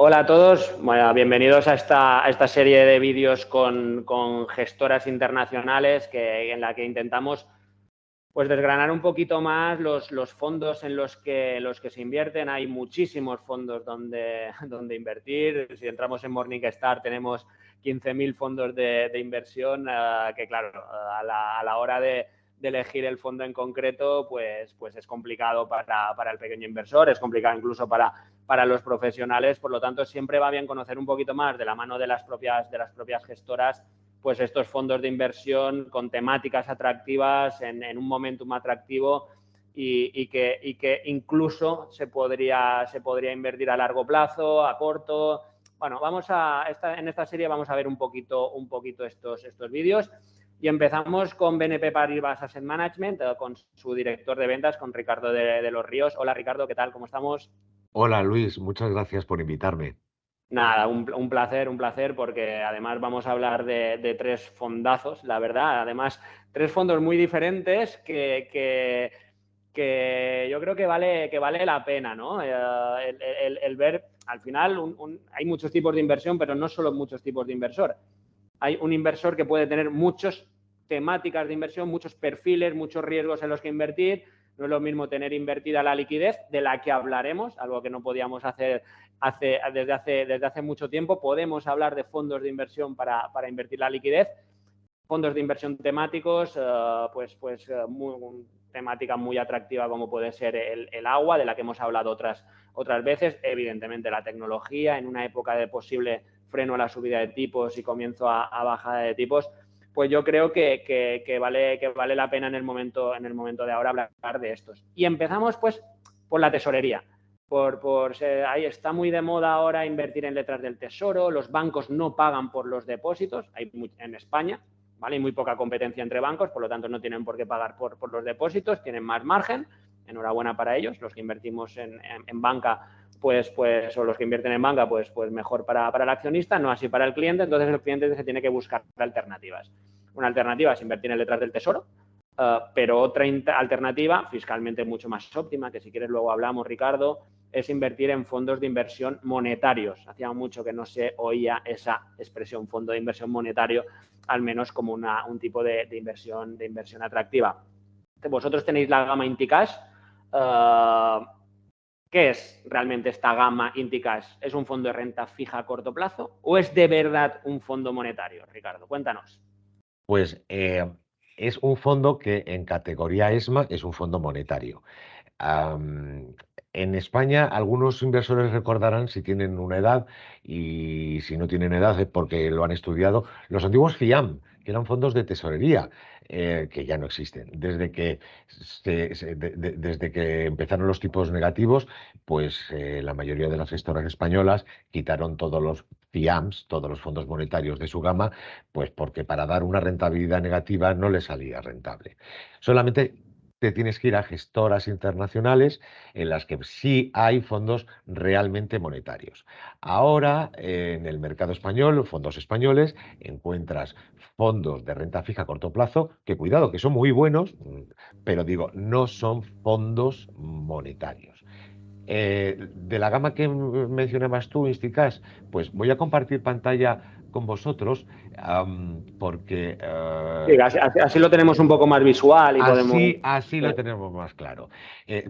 Hola a todos, bueno, bienvenidos a esta serie de vídeos con gestoras internacionales en la que intentamos pues desgranar un poquito más los fondos en los que se invierten. Hay muchísimos fondos donde invertir. Si entramos en Morningstar tenemos 15.000 fondos de inversión que, claro, a la hora de elegir el fondo en concreto, pues es complicado para el pequeño inversor, es complicado incluso para los profesionales. Por lo tanto, siempre va bien conocer un poquito más de la mano de las propias gestoras pues estos fondos de inversión con temáticas atractivas en un momentum atractivo y que incluso se podría invertir a largo plazo, a corto. Bueno, en esta serie vamos a ver un poquito estos vídeos y empezamos con BNP Paribas Asset Management, con su director de ventas, con Ricardo de los Ríos. Hola Ricardo, ¿qué tal? ¿Cómo estamos? Hola Luis, muchas gracias por invitarme. Nada, un placer, porque además vamos a hablar de tres fondazos, la verdad. Además, tres fondos muy diferentes que yo creo que vale la pena, ¿no? El ver, al final, hay muchos tipos de inversión, pero no solo muchos tipos de inversor. Hay un inversor que puede tener muchas temáticas de inversión, muchos perfiles, muchos riesgos en los que invertir. No es lo mismo tener invertida la liquidez, de la que hablaremos, algo que no podíamos hacer desde hace mucho tiempo. Podemos hablar de fondos de inversión para invertir la liquidez. Fondos de inversión temáticos, temática muy atractiva como puede ser el agua, de la que hemos hablado otras veces. Evidentemente la tecnología, en una época de posible freno a la subida de tipos y comienzo a bajada de tipos, pues yo creo que vale la pena en el momento de ahora hablar de estos. Y empezamos pues por la tesorería. Ahí está muy de moda ahora invertir en letras del tesoro. Los bancos no pagan por los depósitos, en España, ¿vale? Hay muy poca competencia entre bancos, por lo tanto no tienen por qué pagar por los depósitos, tienen más margen. Enhorabuena para ellos, los que invertimos en banca, o los que invierten en banca, pues mejor para el accionista, no así para el cliente. Entonces el cliente se tiene que buscar alternativas. Una alternativa es invertir en letras del tesoro, pero otra alternativa, fiscalmente mucho más óptima, que si quieres luego hablamos, Ricardo, es invertir en fondos de inversión monetarios. Hacía mucho que no se oía esa expresión, fondo de inversión monetario, al menos como un tipo de inversión atractiva. Vosotros tenéis la gama IntiCash. ¿Qué es realmente esta gama IntiCash? ¿Es un fondo de renta fija a corto plazo o es de verdad un fondo monetario? Ricardo, cuéntanos. Pues es un fondo que en categoría ESMA es un fondo monetario. En España algunos inversores recordarán, si tienen una edad, y si no tienen edad es porque lo han estudiado, los antiguos FIAM, que eran fondos de tesorería, que ya no existen. Desde que empezaron los tipos negativos, pues la mayoría de las gestoras españolas quitaron todos los FIAMs, todos los fondos monetarios de su gama, pues porque para dar una rentabilidad negativa no les salía rentable. Solamente te tienes que ir a gestoras internacionales en las que sí hay fondos realmente monetarios. Ahora, en el mercado español, fondos españoles, encuentras fondos de renta fija a corto plazo, que cuidado, que son muy buenos, pero digo, no son fondos monetarios. De la gama que mencionabas tú, Insticash, pues voy a compartir pantalla con vosotros porque Sí, así lo tenemos un poco más visual y podemos... así lo tenemos más claro.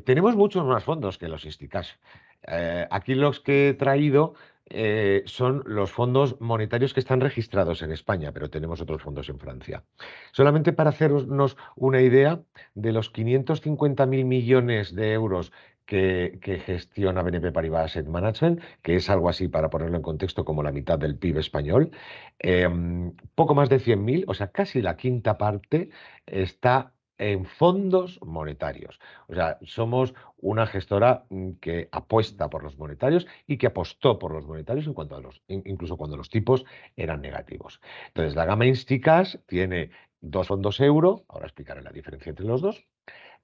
Tenemos muchos más fondos que los Insticash. Aquí los que he traído son los fondos monetarios que están registrados en España, pero tenemos otros fondos en Francia. Solamente para hacernos una idea de los 550.000 millones de euros que gestiona BNP Paribas Asset Management, que es algo así, para ponerlo en contexto, como la mitad del PIB español, poco más de 100.000, o sea, casi la quinta parte, está en fondos monetarios. O sea, somos una gestora que apuesta por los monetarios y que apostó por los monetarios en cuanto a incluso cuando los tipos eran negativos. Entonces, la gama Insticash tiene dos fondos euro, ahora explicaré la diferencia entre los dos,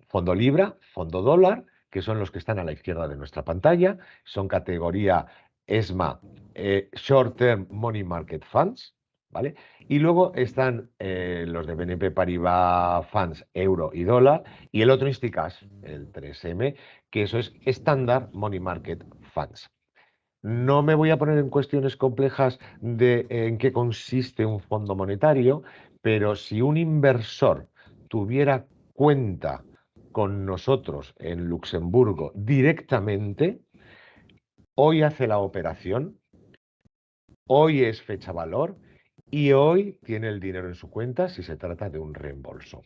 fondo libra, fondo dólar, que son los que están a la izquierda de nuestra pantalla, son categoría ESMA, Short Term Money Market Funds, ¿vale? Y luego están los de BNP Paribas Funds euro y dólar, y el otro Insticash, el 3M, que eso es Standard Money Market Funds. No me voy a poner en cuestiones complejas de en qué consiste un fondo monetario, pero si un inversor tuviera cuenta con nosotros en Luxemburgo directamente, hoy hace la operación, hoy es fecha valor y hoy tiene el dinero en su cuenta si se trata de un reembolso.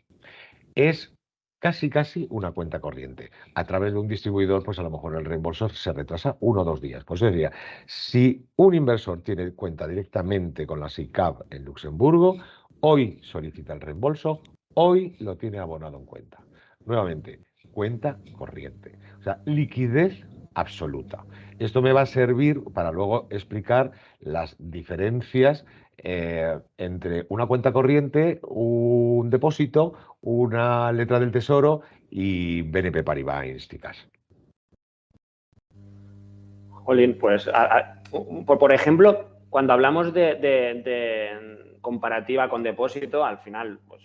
Es casi una cuenta corriente. A través de un distribuidor, pues a lo mejor el reembolso se retrasa 1 o 2 días. Pues decía, si un inversor tiene cuenta directamente con la SICAV en Luxemburgo, hoy solicita el reembolso, hoy lo tiene abonado en cuenta. Nuevamente, cuenta corriente. O sea, liquidez absoluta. Esto me va a servir para luego explicar las diferencias entre una cuenta corriente, un depósito, una letra del tesoro y BNP Paribas Insticas. Jolín, pues, por ejemplo, cuando hablamos de comparativa con depósito, al final, pues,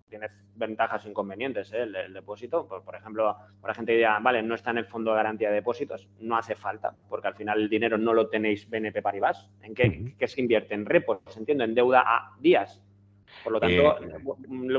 tiene ventajas e inconvenientes, ¿eh? El depósito. Por ejemplo, la gente dirá, vale, no está en el fondo de garantía de depósitos, no hace falta, porque al final el dinero no lo tenéis BNP Paribas. ¿En qué se invierte? En repos, entiendo, en deuda a días. Por lo tanto,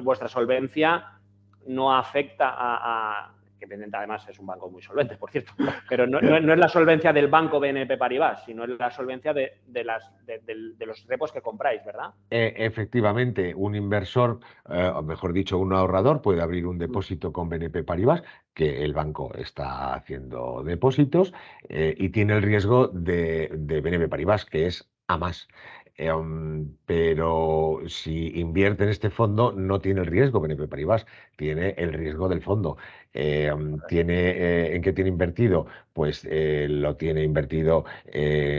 vuestra solvencia no afecta que evidentemente además es un banco muy solvente, por cierto, pero no es la solvencia del banco BNP Paribas, sino es la solvencia de los repos que compráis, ¿verdad? Efectivamente, un inversor, o mejor dicho, un ahorrador puede abrir un depósito con BNP Paribas, que el banco está haciendo depósitos, y tiene el riesgo de BNP Paribas, que es a más. Pero si invierte en este fondo, no tiene el riesgo BNP Paribas, tiene el riesgo del fondo. ¿En qué tiene invertido? Pues lo tiene invertido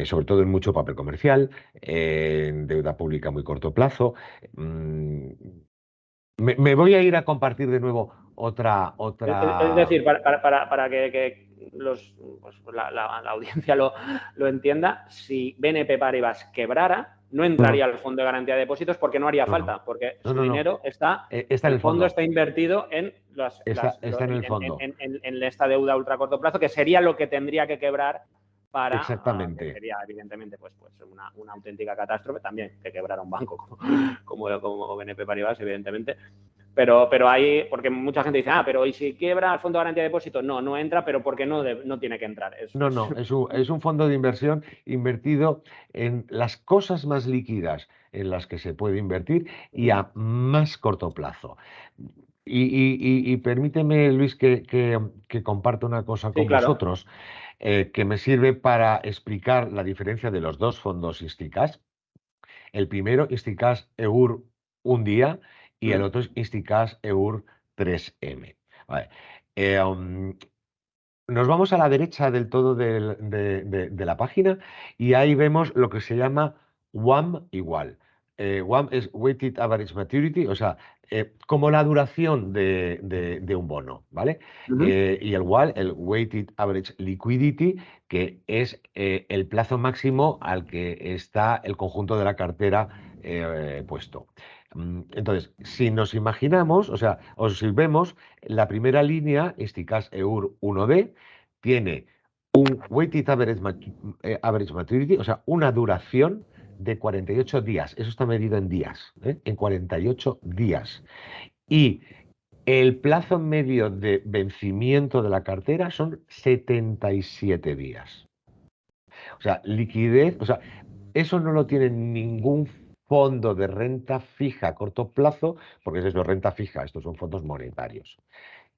sobre todo en mucho papel comercial, en deuda pública a muy corto plazo. Me voy a ir a compartir de nuevo otra. Es decir, para que pues, la audiencia lo entienda, si BNP Paribas quebrara, no No, no, entraría al fondo de garantía de depósitos porque no haría no, no, falta, porque no, su no, no. dinero está, Está en el el fondo fondo. está invertido en, Está en el fondo. en esta deuda a ultra corto plazo, que sería lo que tendría que quebrar que Exactamente. sería evidentemente pues una auténtica catástrofe, también que quebrara un banco como BNP Paribas, evidentemente. Pero hay, porque mucha gente dice, pero ¿y si quiebra el fondo de garantía de depósito? No entra, pero porque no tiene que entrar. No, no, es un fondo de inversión invertido en las cosas más líquidas en las que se puede invertir y a más corto plazo. Y permíteme, Luis, que comparta una cosa Sí, con claro. vosotros que me sirve para explicar la diferencia de los dos fondos Insticas. El primero, Insticas EUR un día, y el otro es Insticas EUR 3M. Vale. Eh, um, Nos vamos a la derecha del todo de la página y ahí vemos lo que se llama WAM igual. WAM es Weighted Average Maturity, o sea, como la duración de un bono, ¿vale? Y el WAL, el Weighted Average Liquidity, que es el plazo máximo al que está el conjunto de la cartera puesto. Entonces, si nos imaginamos, o si vemos, la primera línea, Insticas EUR 1D, tiene un Weighted Average Maturity, o sea, una duración de 48 días. Eso está medido en días, en 48 días. Y el plazo medio de vencimiento de la cartera son 77 días. O sea, liquidez, o sea, eso no lo tiene ningún fondo de renta fija a corto plazo, porque es eso, renta fija, estos son fondos monetarios.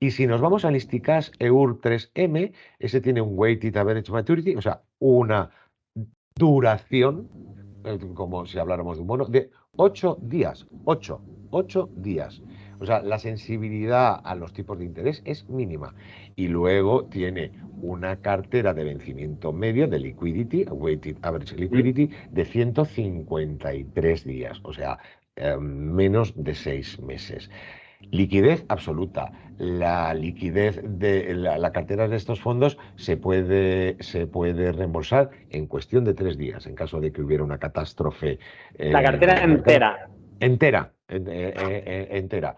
Y si nos vamos al Insticas EUR 3M, ese tiene un Weighted Average Maturity, o sea, una duración, como si habláramos de un bono, de 8 días. 8 días. O sea, la sensibilidad a los tipos de interés es mínima. Y luego tiene una cartera de vencimiento medio de liquidity, weighted average liquidity, de 153 días, o sea, menos de 6 meses. Liquidez absoluta. La liquidez de la cartera de estos fondos se puede reembolsar en cuestión de 3 días, en caso de que hubiera una catástrofe La cartera en el mercado. entera. Entera.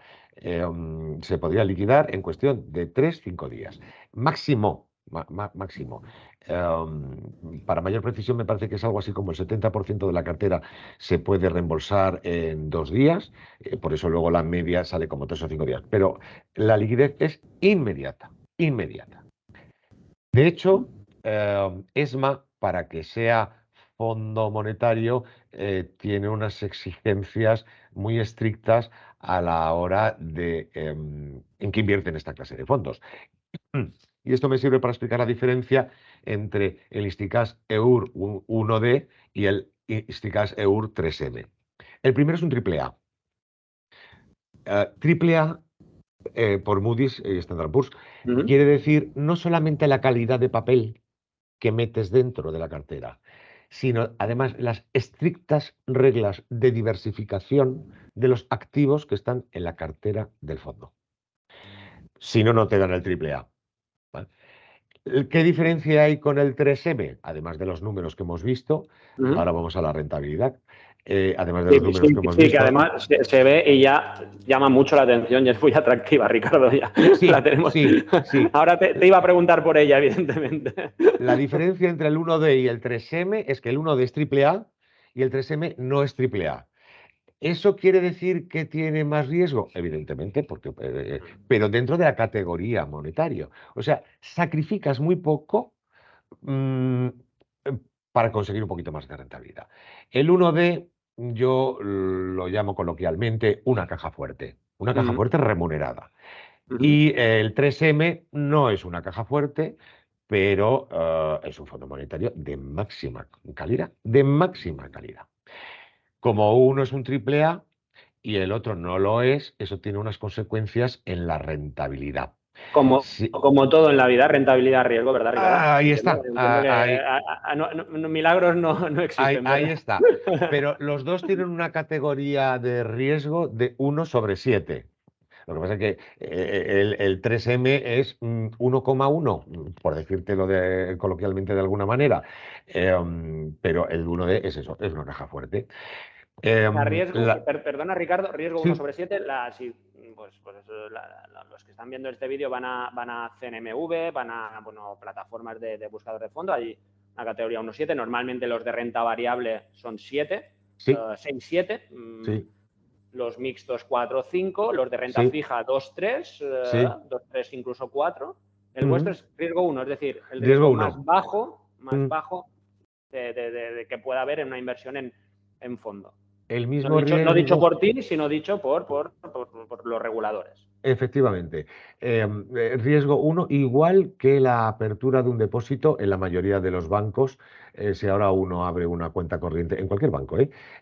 Se podría liquidar en cuestión de 3-5 días. Máximo máximo. Para mayor precisión, me parece que es algo así como el 70% de la cartera se puede reembolsar en 2 días, por eso luego la media sale como 3 o 5 días. Pero la liquidez es inmediata, inmediata. De hecho, ESMA, para que sea fondo monetario, tiene unas exigencias muy estrictas a la hora de en qué invierten esta clase de fondos. Y esto me sirve para explicar la diferencia entre el Insticash EUR 1D y el Insticash EUR 3M. El primero es un AAA. AAA, por Moody's y Standard & Poor's, quiere decir no solamente la calidad de papel que metes dentro de la cartera, sino además las estrictas reglas de diversificación de los activos que están en la cartera del fondo. Si no, no te dan el AAA. ¿Vale? ¿Qué diferencia hay con el 3M? Además de los números que hemos visto, ahora vamos a la rentabilidad. Además de los números que hemos visto. Sí, que además se ve y ya llama mucho la atención y es muy atractiva, Ricardo. Ya sí, la tenemos. Sí. Ahora te iba a preguntar por ella, evidentemente. La diferencia entre el 1D y el 3M es que el 1D es AAA y el 3M no es AAA. ¿Eso quiere decir que tiene más riesgo? Evidentemente, porque, pero dentro de la categoría monetario. O sea, sacrificas muy poco para conseguir un poquito más de rentabilidad. El 1D yo lo llamo coloquialmente una caja fuerte remunerada. Y el 3M no es una caja fuerte, pero es un fondo monetario de máxima calidad, Como uno es un AAA y el otro no lo es, eso tiene unas consecuencias en la rentabilidad. Como todo en la vida, rentabilidad, riesgo, ¿verdad, Ricardo? Ahí está. Milagros no existen. Ahí está. Pero los dos tienen una categoría de riesgo de 1/7. Lo que pasa es que el 3M es 1,1, por decírtelo coloquialmente de alguna manera. Pero el 1D es eso, es una caja fuerte. Perdona, Ricardo, riesgo Sí. 1/7. Los que están viendo este vídeo van a CNMV, van a plataformas de buscador de fondo. Hay una categoría 1/7. Normalmente los de renta variable son 7, 6-7. Sí. Los mixtos 4-5, los de renta fija 2-3, 2-3 incluso 4. El vuestro es riesgo 1, es decir, el riesgo más bajo de que pueda haber en una inversión en fondo. El mismo no dicho por ti, sino dicho por los reguladores. Efectivamente. Riesgo 1, igual que la apertura de un depósito en la mayoría de los bancos. Si ahora uno abre una cuenta corriente en cualquier banco,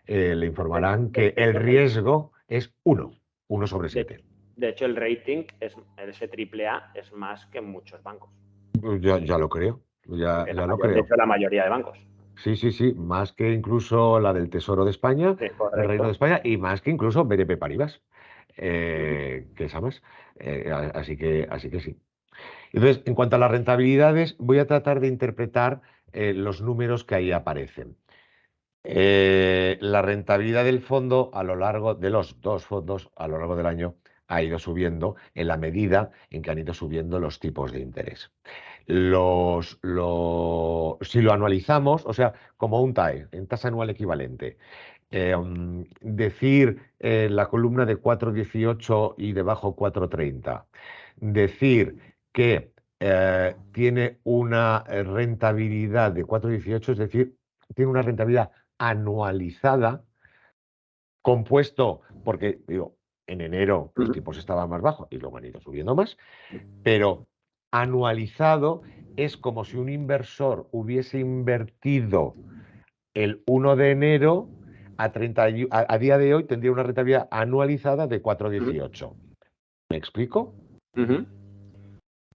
le informarán que el riesgo es 1/7. De hecho, el rating, ese AAA, es más que en muchos bancos. Ya lo creo. Ya lo creo. De hecho, la mayoría de bancos. Sí, más que incluso la del Tesoro de España, el Reino de España, y más que incluso BNP Paribas, que esa más. Así que sí. Entonces, en cuanto a las rentabilidades, voy a tratar de interpretar los números que ahí aparecen. La rentabilidad del fondo a lo largo de los dos fondos a lo largo del año ha ido subiendo en la medida en que han ido subiendo los tipos de interés. Si lo anualizamos, o sea, como un TAE, en tasa anual equivalente, decir la columna de 4,18 y debajo 4,30, decir que tiene una rentabilidad de 4,18, es decir, tiene una rentabilidad anualizada, compuesto, porque digo, en enero los tipos estaban más bajos y luego han ido subiendo más, pero anualizado es como si un inversor hubiese invertido el 1 de enero a día de hoy tendría una rentabilidad anualizada de 4,18. ¿Me explico?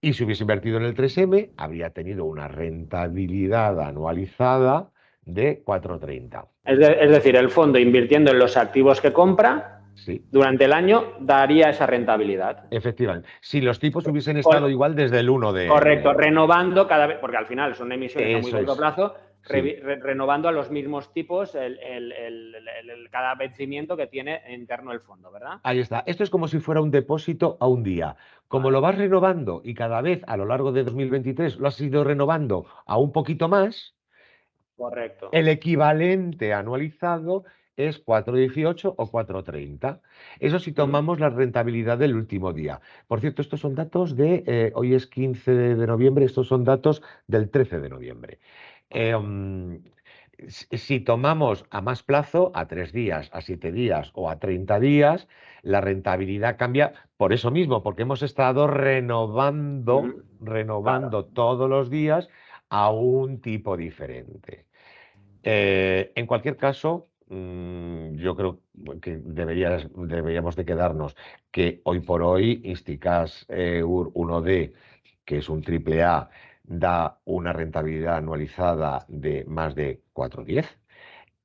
Y si hubiese invertido en el 3M, habría tenido una rentabilidad anualizada de 4,30. Es decir, el fondo invirtiendo en los activos que compra, durante el año daría esa rentabilidad. Efectivamente. Si los tipos hubiesen estado igual desde el 1 de... Correcto, renovando cada vez, porque al final son emisiones a muy corto plazo, Sí. renovando a los mismos tipos cada vencimiento que tiene interno el fondo, ¿verdad? Ahí está. Esto es como si fuera un depósito a un día. Como lo Vale, vas renovando y cada vez a lo largo de 2023 lo has ido renovando a un poquito más, correcto. el equivalente anualizado es 4,18 o 4,30. Eso si Ujú. tomamos la rentabilidad del último día. Por cierto, estos son datos hoy es 15 de noviembre, estos son datos del 13 de noviembre. Eh, Vale. mm, si tomamos a más plazo, a 3 días, a 7 días o a 30 días, la rentabilidad cambia por eso mismo, porque hemos estado renovando, Ujú. Claro. renovando todos los días a un tipo diferente. En cualquier caso, yo creo que deberíamos de quedarnos que hoy por hoy Insticas EUR 1D, que es un triple A, da una rentabilidad anualizada de más de 4,10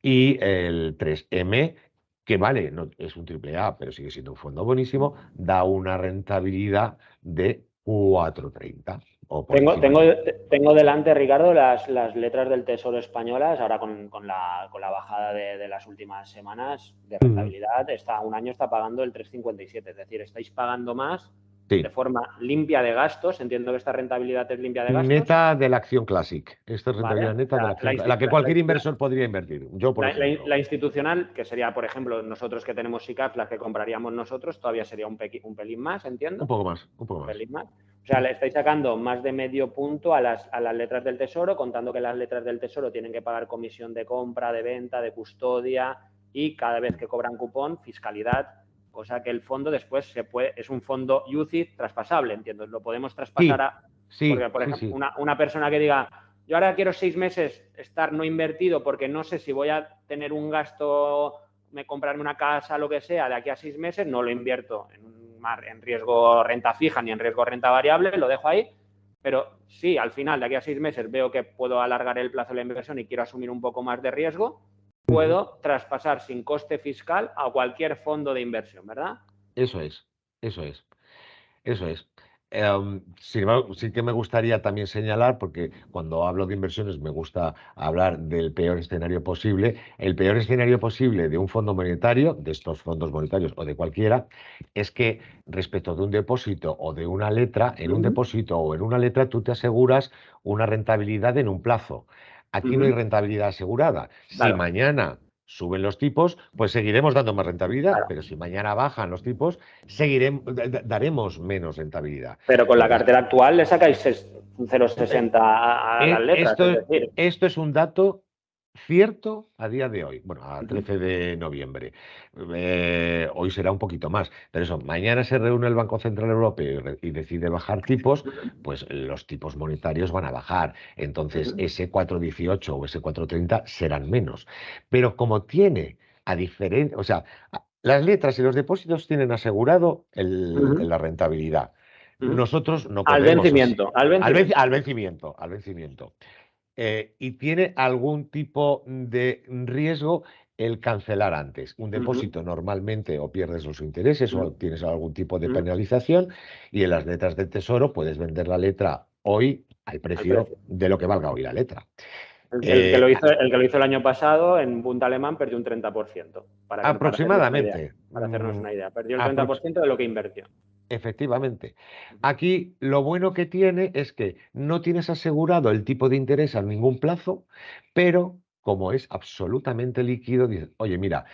y el 3M, que vale, no es un triple A, pero sigue siendo un fondo buenísimo, da una rentabilidad de 4,30 o por Tengo, encima tengo, de. tengo delante, Ricardo, las letras del Tesoro españolas, ahora con la bajada de las últimas semanas de Ujú. rentabilidad, un año está pagando el 3,57, es decir, estáis pagando más de Sí. forma limpia de gastos, entiendo que esta rentabilidad es limpia de gastos, Neta de la acción Classic. Esta es ¿vale? rentabilidad O neta de sea, la acción la que cualquier inversor podría invertir. Yo, por ejemplo. la institucional, que sería, por ejemplo, nosotros que tenemos SICAP, las que compraríamos nosotros, todavía sería un pelín más, Un entiendo. poco más, un poco Un más. pelín más. O sea, le estáis sacando más de medio punto a las letras del Tesoro, contando que las letras del Tesoro tienen que pagar comisión de compra, de venta, de custodia y cada vez que cobran cupón, fiscalidad, cosa que el fondo después es un fondo UCITS traspasable, entiendo. Lo podemos traspasar Sí, a, porque, sí, por sí, ejemplo, sí. una persona que diga, yo ahora quiero 6 meses estar no invertido porque no sé si voy a tener un gasto, me comprarme una casa, lo que sea, de aquí a 6 meses, no lo invierto en riesgo renta fija ni en riesgo renta variable, lo dejo ahí. Pero sí, al final, de aquí a 6 meses, veo que puedo alargar el plazo de la inversión y quiero asumir un poco más de riesgo, Ujú. puedo traspasar sin coste fiscal a cualquier fondo de inversión, ¿verdad? Eso es, eso es. Eso es. Sin embargo, sí que me gustaría también señalar, porque cuando hablo de inversiones me gusta hablar del peor escenario posible. El peor escenario posible de un fondo monetario, de estos fondos monetarios o de cualquiera, es que respecto de un depósito o de una letra, en Uh un -huh. depósito o en una letra tú te aseguras una rentabilidad en un plazo. Uh Aquí no hay -huh. rentabilidad asegurada. Si Claro, mañana suben los tipos, pues seguiremos dando más rentabilidad, claro. pero si mañana bajan los tipos, daremos menos rentabilidad. Pero con la Entonces, cartera actual le sacáis un eh, 0,60 a las letras, es esto, decir. esto es un dato cierto a día de hoy, bueno, a Uh -huh. 13 de noviembre. Hoy será un poquito más, pero eso, mañana se reúne el Banco Central Europeo y decide bajar tipos, pues los tipos monetarios van a bajar. Uh Entonces, -huh. ese 4,18 o ese 4,30 serán menos. Pero como tiene, a diferencia, o sea, las letras y los depósitos tienen asegurado Uh -huh. la rentabilidad. Uh -huh. Nosotros no Al corremos así. vencimiento, al vencimiento. Al vencimiento, al vencimiento. Y tiene algún tipo de riesgo el cancelar antes. Un Uh -huh. depósito normalmente o pierdes los intereses Uh o tienes algún tipo de -huh. penalización y en las letras del tesoro puedes vender la letra hoy al Al precio precio. de lo que Uh valga -huh. hoy la letra. El que Eh, lo hizo, el que lo hizo el año pasado en Punta Alemán perdió un 30%, para hacernos una idea. aproximadamente. Para hacernos una idea. Perdió el Aprox- 30% de lo que invirtió. Efectivamente. Aquí lo bueno que tiene es que no tienes asegurado el tipo de interés a ningún plazo, pero como es absolutamente líquido, dices, oye, mira,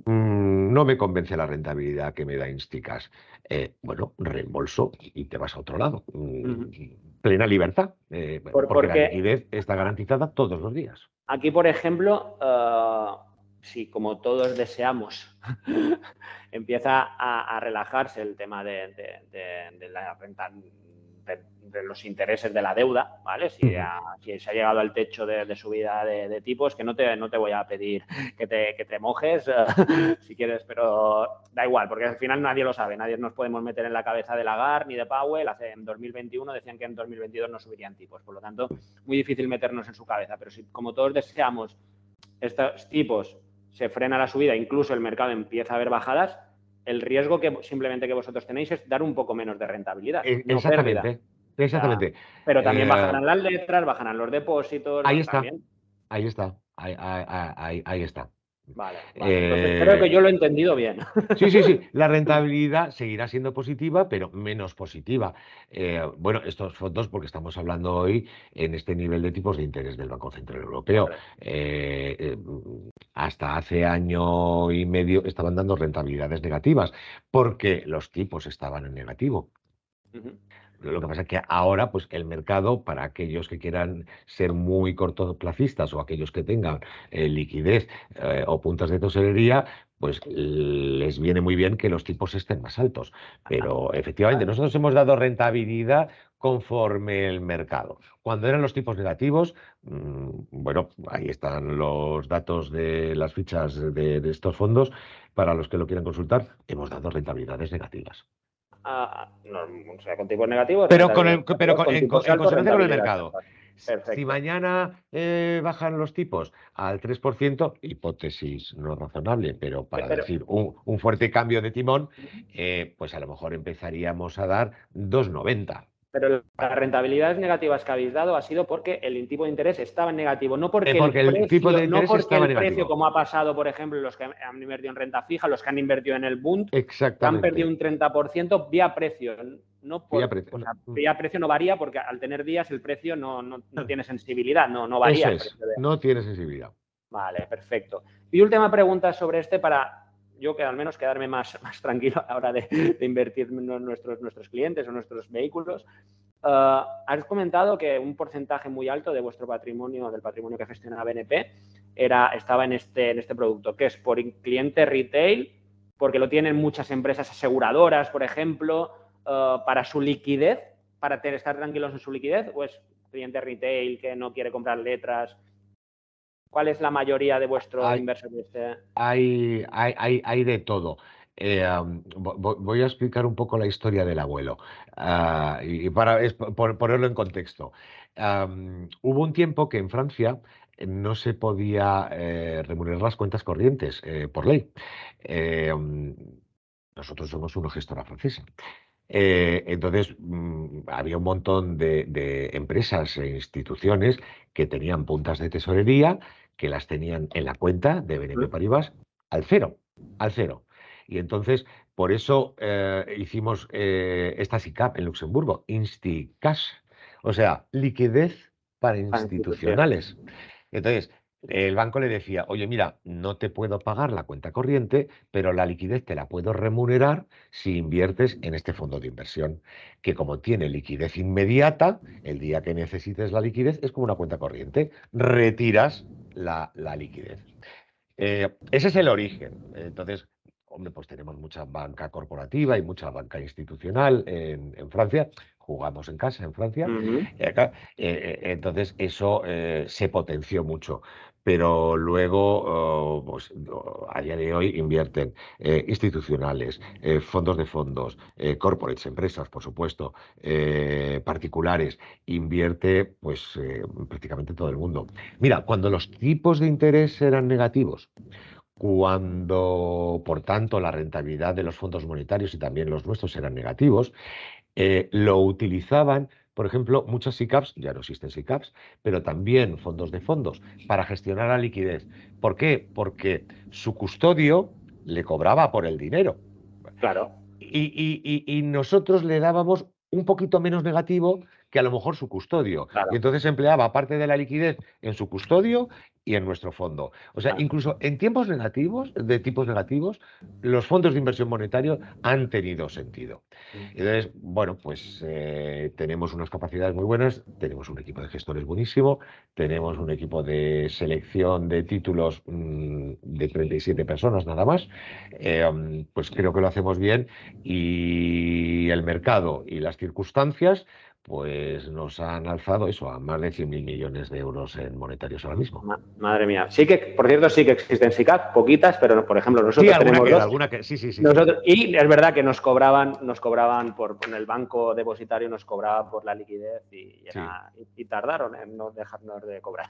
no me convence la rentabilidad que me da Insticas. Bueno, reembolso y te vas a otro lado. Uh -huh. Plena libertad, porque la Porque liquidez está garantizada todos los días. aquí, por ejemplo, si como todos deseamos, empieza a relajarse el tema de la renta, de los intereses de la deuda, ¿vale? Ujú. Si se ha llegado al techo de subida de tipos, que no te voy a pedir que te mojes si quieres, pero da igual, porque al final nadie lo sabe, nadie nos podemos meter en la cabeza de Lagarde ni de Powell. En 2021 decían que en 2022 no subirían tipos, por lo tanto, muy difícil meternos en su cabeza, pero si como todos deseamos estos tipos se frena la subida, incluso el mercado empieza a ver bajadas, el riesgo que simplemente que vosotros tenéis es dar un poco menos de rentabilidad, no pérdida. Exactamente, O sea, exactamente. pero también Eh, bajarán las letras, bajarán los depósitos, ahí está. también. ahí está, ahí está. Vale, vale. Entonces creo que Eh, yo lo he entendido bien. Sí, sí, sí. La rentabilidad seguirá siendo positiva, pero menos positiva. Bueno, estos fondos, porque estamos hablando hoy en este nivel de tipos de interés del Banco Central Europeo, Correcto. hasta hace año y medio estaban dando rentabilidades negativas porque los tipos estaban en negativo. Ujú. Lo que pasa es que ahora, pues el mercado, para aquellos que quieran ser muy cortoplacistas o aquellos que tengan liquidez o puntos de tesorería, pues les viene muy bien que los tipos estén más altos. Pero efectivamente, Vale. nosotros hemos dado rentabilidad conforme el mercado. Cuando eran los tipos negativos, bueno, ahí están los datos de las fichas de estos fondos. Para los que lo quieran consultar, hemos dado rentabilidades negativas. No, o sea, con tipos negativos, Pero, rentabilidad negativa, con tipos en altos, consonancia con el rentabilidad mercado. alta. Si Perfecto. mañana bajan los tipos al 3%, hipótesis no razonable, pero para Pero, decir un fuerte cambio de timón, pues a lo mejor empezaríamos a dar 2,90. pero las rentabilidades negativas que habéis dado ha sido porque el tipo de interés estaba en negativo, no porque Porque el el tipo de precio, no interés porque estaba el precio, negativo. como ha pasado, por ejemplo, los que han invertido en renta fija, los que han invertido en el Bund, que han perdido Exactamente. un 30% vía precio. No Vía por, precio. o sea, vía precio no varía porque al tener días el precio no tiene sensibilidad, no Eso varía el es, precio de. no tiene sensibilidad. Vale, perfecto. Y última pregunta sobre este para yo que al menos quedarme más tranquilo a la hora de invertir en nuestros clientes o nuestros vehículos. Has comentado que un porcentaje muy alto de vuestro patrimonio, del patrimonio que gestiona BNP, estaba en este producto, que es por cliente retail, porque lo tienen muchas empresas aseguradoras, por ejemplo, para su liquidez, para estar tranquilos en su liquidez, o es cliente retail que no quiere comprar letras. ¿Cuál es la mayoría de vuestros Hay, inversores? hay de todo. Voy a explicar un poco la historia del abuelo y para ponerlo en contexto. Hubo un tiempo que en Francia no se podía remunerar las cuentas corrientes por ley. Eh, um, Nosotros somos una gestora francesa. Entonces, había un montón de empresas e instituciones que tenían puntas de tesorería, que las tenían en la cuenta de BNP Paribas al cero, al cero. Y entonces, por eso hicimos esta SICAP en Luxemburgo, InstiCash, o sea, liquidez para La institución. institucionales. Entonces, el banco le decía, oye, mira, no te puedo pagar la cuenta corriente, pero la liquidez te la puedo remunerar si inviertes en este fondo de inversión, que como tiene liquidez inmediata, el día que necesites la liquidez es como una cuenta corriente, retiras la liquidez. Ese es el origen. Entonces, hombre, pues tenemos mucha banca corporativa y mucha banca institucional en Francia. Jugamos en casa en Francia. Uh-huh. Entonces, eso se potenció mucho. Pero luego, pues, a día de hoy invierten institucionales, fondos de fondos, corporates, empresas, por supuesto, particulares. Invierte, pues, prácticamente todo el mundo. Mira, cuando los tipos de interés eran negativos, cuando, por tanto, la rentabilidad de los fondos monetarios y también los nuestros eran negativos, lo utilizaban, por ejemplo, muchas SICAPs, ya no existen SICAPs, pero también fondos de fondos para gestionar la liquidez. ¿Por qué? Porque su custodio le cobraba por el dinero Claro, y nosotros le dábamos un poquito menos negativo que a lo mejor su custodio. Y claro. entonces empleaba parte de la liquidez en su custodio y en nuestro fondo. O sea, Ah, incluso en tiempos negativos, de tipos negativos, los fondos de inversión monetario han tenido sentido. Entonces, bueno, pues tenemos unas capacidades muy buenas, tenemos un equipo de gestores buenísimo, tenemos un equipo de selección de títulos de 37 personas nada más. Pues creo que lo hacemos bien y el mercado y las circunstancias pues nos han alzado eso a más de 100.000 millones de euros en monetarios ahora mismo. madre mía. Sí que, por cierto, sí que existen SICAP, poquitas, pero por ejemplo, Sí, nosotros tenemos dos. alguna que, sí, sí, sí, sí. Nosotros, y es verdad que nos cobraban en el banco depositario nos cobraba por la liquidez Sí. y tardaron en no dejarnos de cobrar.